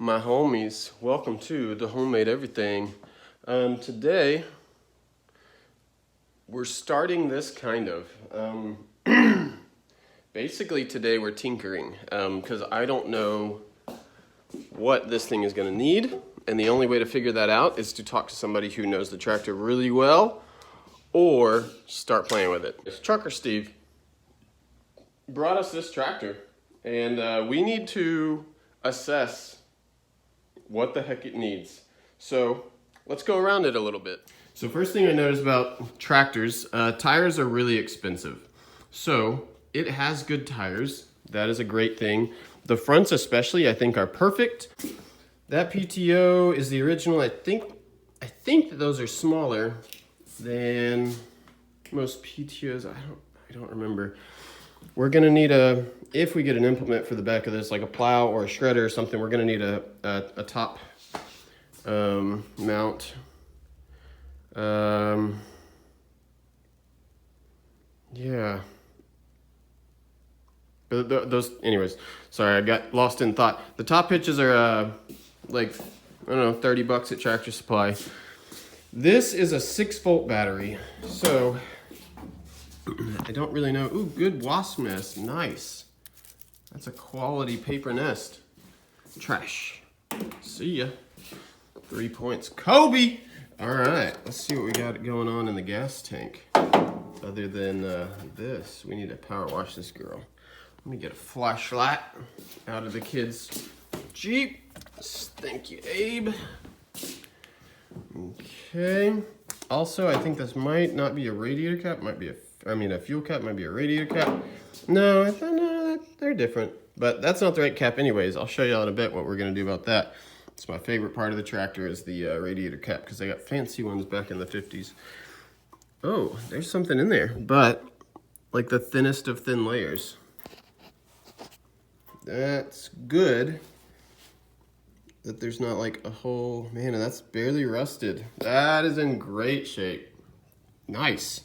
my homies, welcome to the Homemade Everything. Today we're starting this kind of basically today we're tinkering because I don't know what this thing is going to need, and the only way to figure that out is to talk to somebody who knows the tractor really well or start playing with it. Trucker Steve brought us this tractor, and we need to assess what the heck it needs. So let's go around it a little bit. So first thing I noticed about tractors, tires are really expensive. So it has good tires. That is a great thing. The fronts especially, I think, are perfect. That PTO is the original. I think that those are smaller than most PTOs. I don't remember. We're gonna need if we get an implement for the back of this, like a plow or a shredder or something, we're gonna need a top mount. Yeah. But those, anyways, sorry, I got lost in thought. The top hitches are like, I don't know, 30 bucks at Tractor Supply. This is a 6-volt battery, so I don't really know. Ooh, good wasp nest, nice. That's a quality paper nest. Trash. See ya. 3 points. Kobe! All right, let's see what we got going on in the gas tank. Other than this, we need to power wash this girl. Let me get a flashlight out of the kids' Jeep. Thank you, Abe. Okay. Also, I think this might not be a radiator cap. Might be a fuel cap. Might be a radiator cap. No, they're different. But that's not the right cap anyways. I'll show you in a bit what we're going to do about that. It's my favorite part of the tractor is the radiator cap because they got fancy ones back in the 50s. Oh, there's something in there. But like the thinnest of thin layers. That's good. That there's not like a whole, man, and that's barely rusted. That is in great shape. Nice.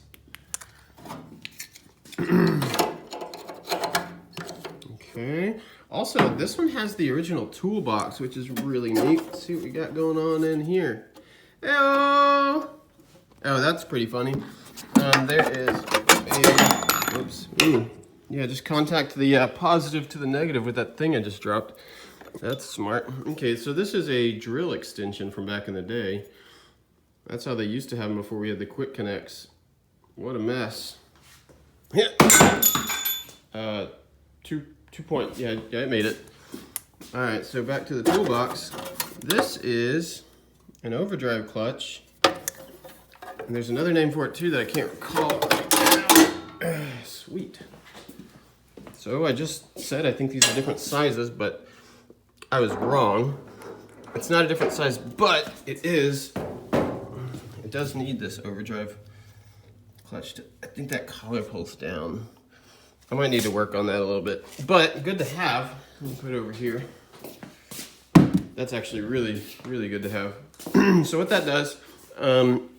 Okay. Also, this one has the original toolbox, which is really neat. Let's see what we got going on in here. Hello. Oh, that's pretty funny. There is a, oops. Yeah, just contact the positive to the negative with that thing I just dropped. That's smart. Okay, so this is a drill extension from back in the day. That's how they used to have them before we had the quick connects. What a mess. Yeah. 2 point. Yeah, it made it. All right, so back to the toolbox. This is an overdrive clutch. And there's another name for it too that I can't recall. Sweet. So I just said I think these are different sizes, but I was wrong. It's not a different size, but it does need this overdrive clutch. I think that collar pulls down. I might need to work on that a little bit, but good to have. Let me put it over here. That's actually really, really good to have. So what that does,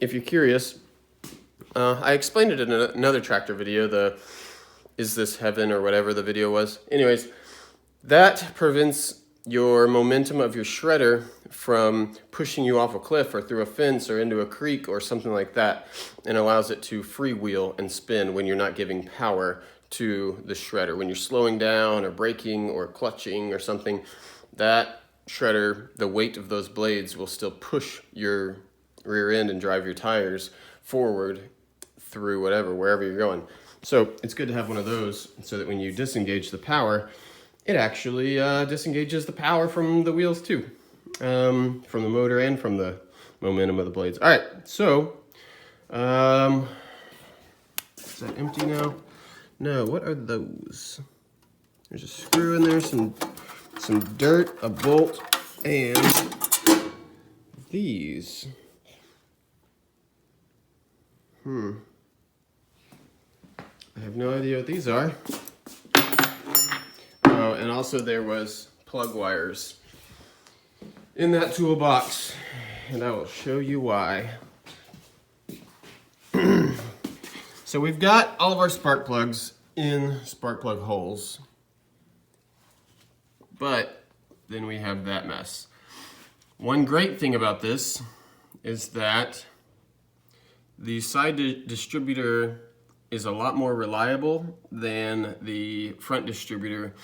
if you're curious, I explained it in another tractor video, the Is This Heaven or whatever the video was. Anyways, that prevents your momentum of your shredder from pushing you off a cliff or through a fence or into a creek or something like that, and allows it to freewheel and spin when you're not giving power to the shredder. When you're slowing down or braking or clutching or something, that shredder, the weight of those blades will still push your rear end and drive your tires forward through wherever you're going. So it's good to have one of those so that when you disengage the power, it actually disengages the power from the wheels too, from the motor and from the momentum of the blades. All right, so is that empty now? No, what are those? There's a screw in there, some dirt, a bolt, and these. I have no idea what these are. Oh, and also there was plug wires in that toolbox, and I will show you why. So we've got all of our spark plugs in spark plug holes, but then we have that mess. One great thing about this is that the side distributor is a lot more reliable than the front distributor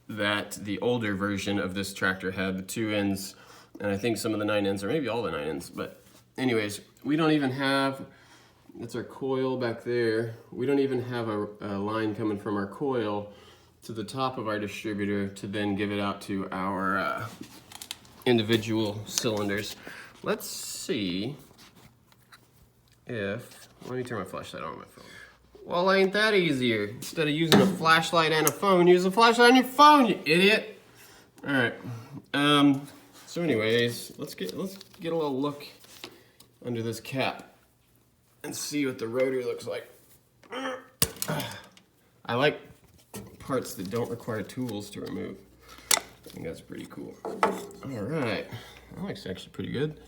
that the older version of this tractor had, the 2 ends, and I think some of the 9 ends, or maybe all the 9 ends. But anyways, we don't even have, that's our coil back there, we don't even have a line coming from our coil to the top of our distributor to then give it out to our individual cylinders. Let's see if, let me turn my flashlight on my phone. Well, ain't that easier? Instead of using a flashlight and a phone, use a flashlight on your phone, you idiot. All right. So anyways, let's get a little look under this cap and see what the rotor looks like. I like parts that don't require tools to remove. I think that's pretty cool. All right, that looks actually pretty good.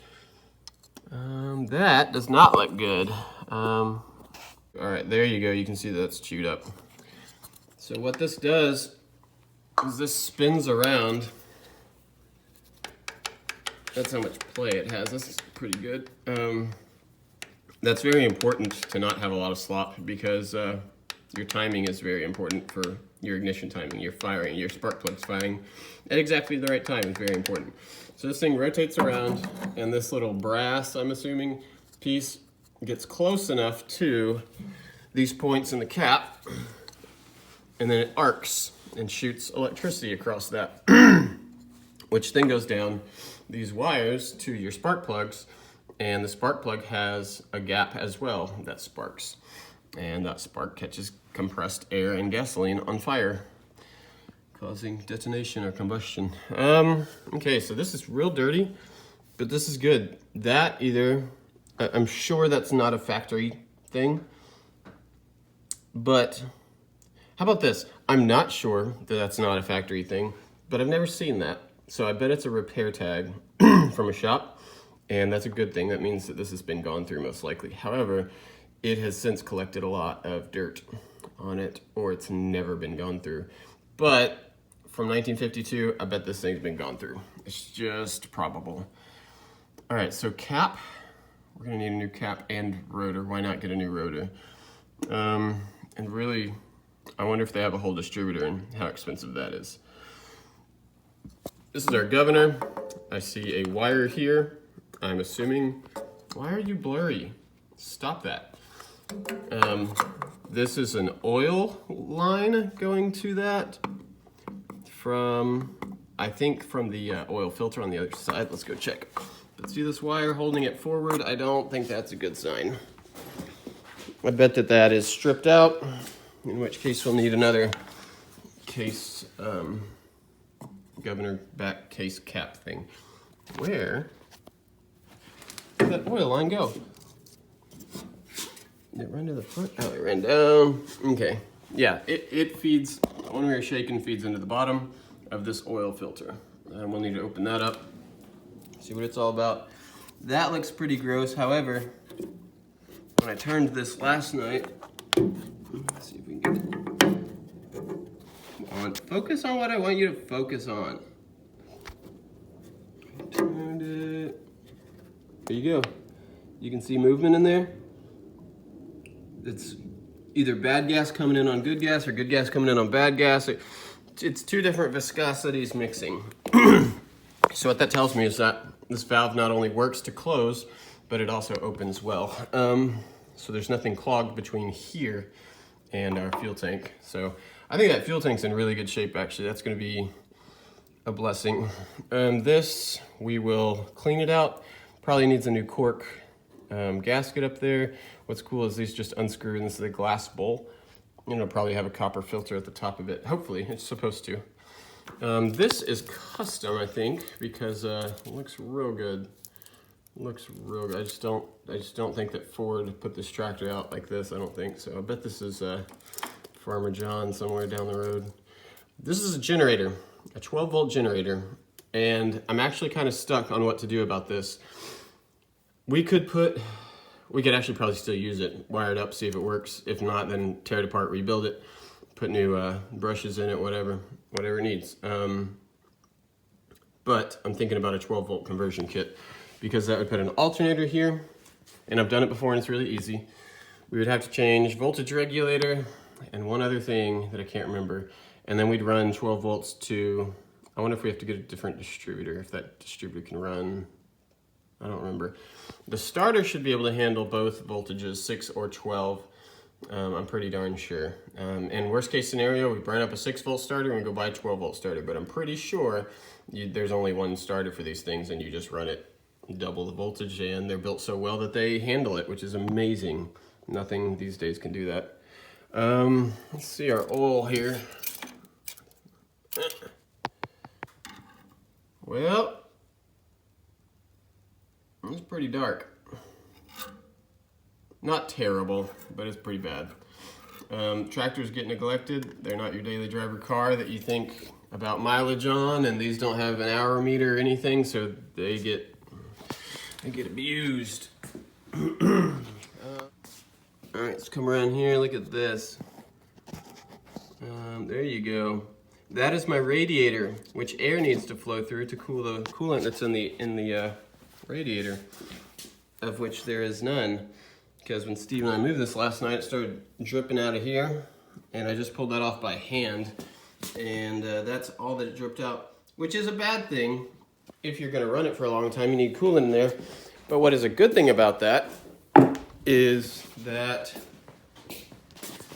That does not look good. All right, there you go. You can see that's chewed up. So what this does is this spins around. That's how much play it has. This is pretty good. That's very important to not have a lot of slop because your timing is very important for your ignition timing. Your firing, your spark plug's firing at exactly the right time is very important. So this thing rotates around, and this little brass, I'm assuming, piece gets close enough to these points in the cap, and then it arcs and shoots electricity across that, which then goes down these wires to your spark plugs, and the spark plug has a gap as well that sparks, and that spark catches compressed air and gasoline on fire, causing detonation or combustion. Okay, so this is real dirty, but this is good. That either, I'm sure that's not a factory thing, but how about this? I'm not sure that that's not a factory thing, but I've never seen that. So I bet it's a repair tag from a shop, and that's a good thing. That means that this has been gone through most likely. However, it has since collected a lot of dirt on it, or it's never been gone through. But from 1952, I bet this thing's been gone through. It's just probable. All right, so cap. We're gonna need a new cap and rotor. Why not get a new rotor? And really, I wonder if they have a whole distributor and how expensive that is. This is our governor. I see a wire here. I'm assuming, why are you blurry? Stop that. This is an oil line going to that from, I think from the oil filter on the other side. Let's go check. But see this wire holding it forward? I don't think that's a good sign. I bet that is stripped out, in which case we'll need another case, governor back case cap thing. Where did that oil line go? Did it run to the front? Oh, it ran down. Okay. Yeah, it feeds, when we are shaking, feeds into the bottom of this oil filter. We'll need to open that up, see what it's all about. That looks pretty gross. However, when I turned this last night, let's see if we can get it. Come on, focus on what I want you to focus on. Turned it. There you go. You can see movement in there. It's either bad gas coming in on good gas or good gas coming in on bad gas. It's two different viscosities mixing. So what that tells me is that this valve not only works to close, but it also opens well. So there's nothing clogged between here and our fuel tank. So I think that fuel tank's in really good shape, actually. That's gonna be a blessing. This, we will clean it out. Probably needs a new cork gasket up there. What's cool is these just unscrew, and this is a glass bowl. And it'll probably have a copper filter at the top of it. Hopefully, it's supposed to. This is custom, I think, because it looks real good. Looks real good. I just don't think that Ford put this tractor out like this. I don't think so. I bet this is Farmer John somewhere down the road. This is a generator, a 12-volt generator, and I'm actually kind of stuck on what to do about this. We could actually probably still use it, wire it up, see if it works. If not, then tear it apart, rebuild it, put new brushes in it, whatever it needs. but I'm thinking about a 12 volt conversion kit because that would put an alternator here, and I've done it before and it's really easy. We would have to change voltage regulator and one other thing that I can't remember, and then we'd run 12 volts to, I wonder if we have to get a different distributor, if that distributor can run, I don't remember. The starter should be able to handle both voltages, 6 or 12. I'm pretty darn sure. In worst case scenario, we burn up a 6 volt starter and we go buy a 12 volt starter, but I'm pretty sure there's only one starter for these things and you just run it double the voltage, and they're built so well that they handle it, which is amazing. Nothing these days can do that. Let's see our oil here. Well, it's pretty dark. Not terrible, but it's pretty bad. Tractors get neglected. They're not your daily driver car that you think about mileage on, and these don't have an hour meter or anything, so they get abused. All right, let's come around here. Look at this. There you go. That is my radiator, which air needs to flow through to cool the coolant that's in the radiator, of which there is none. Because when Steve and I moved this last night, it started dripping out of here, and I just pulled that off by hand, and that's all that it dripped out, which is a bad thing. If you're going to run it for a long time, you need coolant in there. But what is a good thing about that is that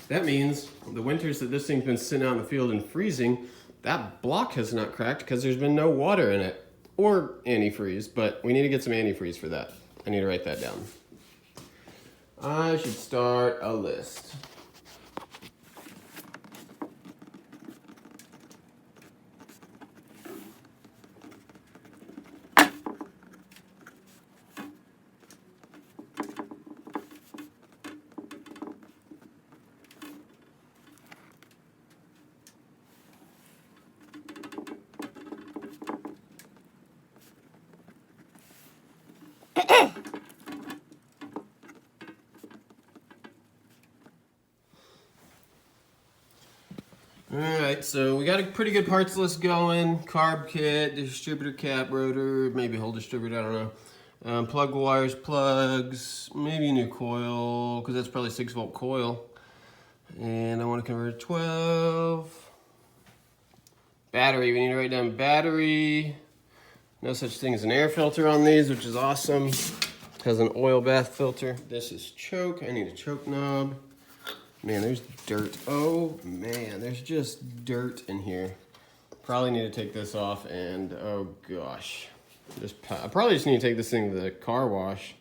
means the winters that this thing's been sitting out in the field and freezing, that block has not cracked because there's been no water in it, or antifreeze, but we need to get some antifreeze for that. I need to write that down. I should start a list. Alright, so we got a pretty good parts list going. Carb kit, distributor cap, rotor, maybe a whole distributor, I don't know. Plug wires, plugs, maybe a new coil, because that's probably 6 volt coil. And I want to convert to 12. Battery, we need to write down battery. No such thing as an air filter on these, which is awesome. It has an oil bath filter. This is choke, I need a choke knob. Man, there's dirt. Oh man, there's just dirt in here. Probably need to take this off, and oh gosh. I probably just need to take this thing to the car wash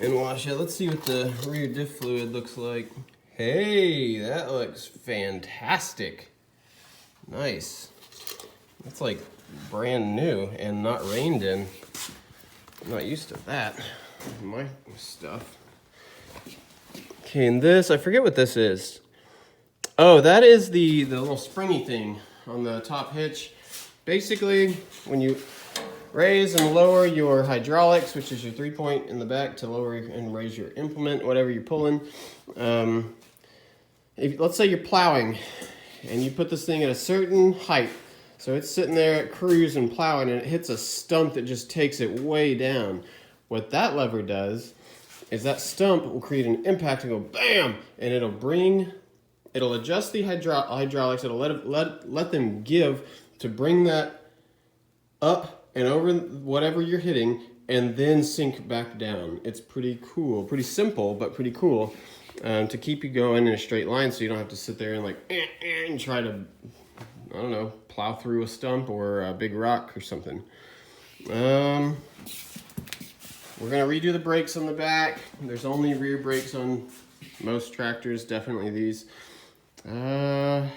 and wash it. Let's see what the rear diff fluid looks like. Hey, that looks fantastic. Nice. That's like brand new and not rained in. I'm not used to that. My stuff. Okay, and this, I forget what this is. Oh, that is the little springy thing on the top hitch. Basically, when you raise and lower your hydraulics, which is your 3-point in the back to lower and raise your implement, whatever you're pulling. Let's say you're plowing and you put this thing at a certain height. So it's sitting there at cruise and plowing, and it hits a stump that just takes it way down. What that lever does is that stump will create an impact and go bam, and it'll adjust the hydraulics, it'll let them give to bring that up and over whatever you're hitting, and then sink back down. It's pretty cool, pretty simple, but pretty cool to keep you going in a straight line, so you don't have to sit there and like and try to, I don't know, plow through a stump or a big rock or something. We're gonna redo the brakes on the back. There's only rear brakes on most tractors, definitely these. We'll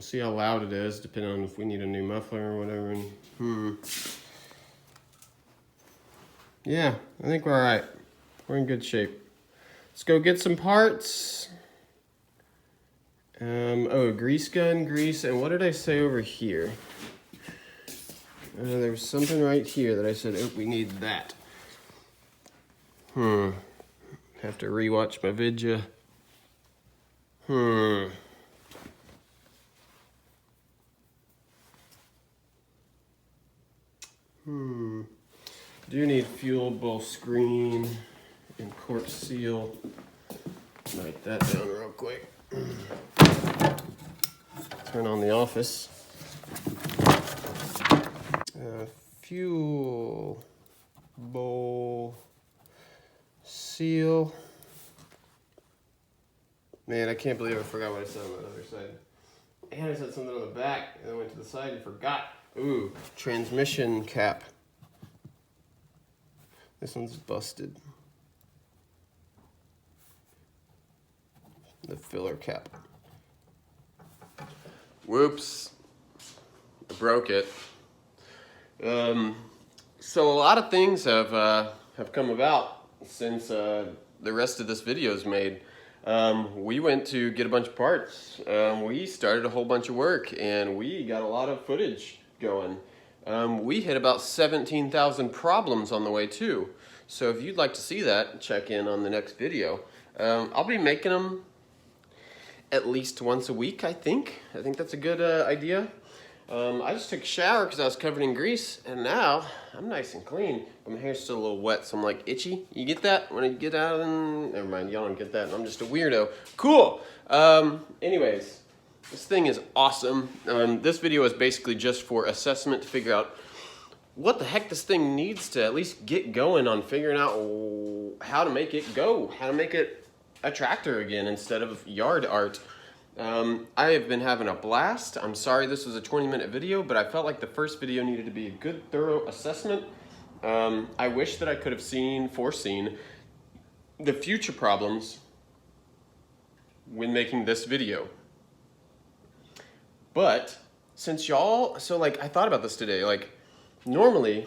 see how loud it is, depending on if we need a new muffler or whatever. Yeah, I think we're all right. We're in good shape. Let's go get some parts. Oh, grease gun, grease, and what did I say over here? There was something right here that I said, oh, we need that. Have to rewatch my vidya. Do need fuelable screen and cork seal. Write that down real quick. Turn on the office. Fuel bowl seal. Man, I can't believe I forgot what I said on the other side. And I said something on the back, and I went to the side and forgot. Ooh, transmission cap. This one's busted. The filler cap. Whoops. I broke it. So a lot of things have come about since the rest of this video is made. We went to get a bunch of parts. We started a whole bunch of work, and we got a lot of footage going. We hit about 17,000 problems on the way too. So if you'd like to see that, check in on the next video. I'll be making them at least once a week, I think. I think that's a good idea. I just took a shower because I was covered in grease, and now I'm nice and clean. But my hair's still a little wet, so I'm like itchy. You get that when I get out and... Never mind, y'all don't get that. I'm just a weirdo. Cool. Anyways, this thing is awesome. This video is basically just for assessment to figure out what the heck this thing needs to at least get going on figuring out how to make it go, how to make it a tractor again instead of yard art. I have been having a blast. I'm sorry this was a 20-minute video, but I felt like the first video needed to be a good, thorough assessment. I wish that I could have foreseen the future problems when making this video. But since y'all, I thought about this today. Normally,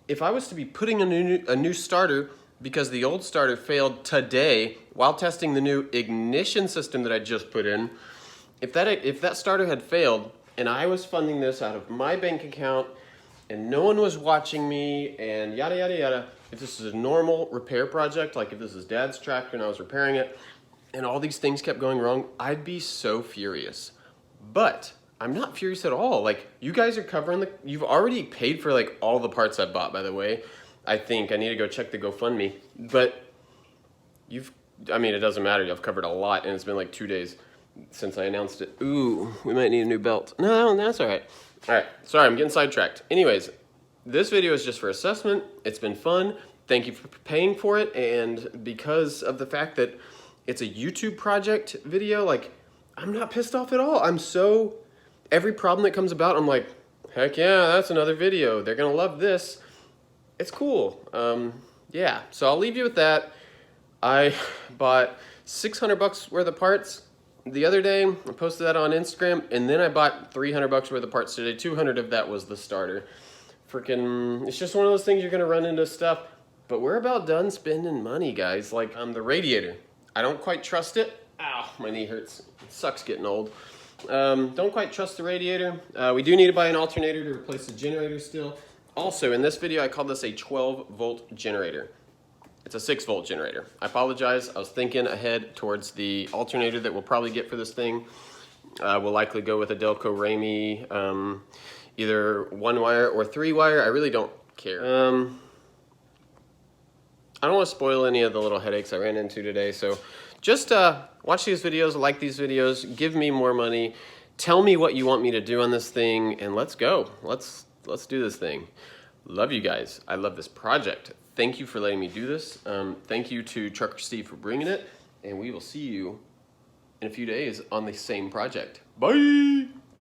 if I was to be putting a new starter because the old starter failed today while testing the new ignition system that I just put in, if that starter had failed and I was funding this out of my bank account and no one was watching me and yada yada yada, if this is a normal repair project, like if this is Dad's tractor and I was repairing it and all these things kept going wrong, I'd be so furious. But I'm not furious at all. You guys are covering you've already paid for all the parts I bought, by the way. I think I need to go check the GoFundMe, but it doesn't matter. I've covered a lot, and it's been 2 days since I announced it. Ooh, we might need a new belt. No, that's all right. All right, sorry, I'm getting sidetracked. Anyways, this video is just for assessment. It's been fun. Thank you for paying for it, and because of the fact that it's a YouTube project video, I'm not pissed off at all. Every problem that comes about, I'm like, heck yeah, that's another video. They're gonna love this. It's cool. Yeah, so I'll leave you with that. I bought $600 worth of parts the other day. I posted that on Instagram, and then I bought $300 worth of parts today. 200 of that was the starter. It's just one of those things you're gonna run into stuff, but we're about done spending money, guys. The radiator. I don't quite trust it. Ow, my knee hurts. It sucks getting old. Don't quite trust the radiator. We do need to buy an alternator to replace the generator still. Also, in this video, I called this a 12-volt generator. It's a 6-volt generator. I apologize. I was thinking ahead towards the alternator that we'll probably get for this thing. We'll likely go with a Delco Ramey, either 1-wire or 3-wire. I really don't care. I don't want to spoil any of the little headaches I ran into today, so just watch these videos, like these videos, give me more money, tell me what you want me to do on this thing, and let's go. Let's do this thing. Love you guys. I love this project. Thank you for letting me do this. Thank you to Trucker Steve for bringing it, and we will see you in a few days on the same project. Bye!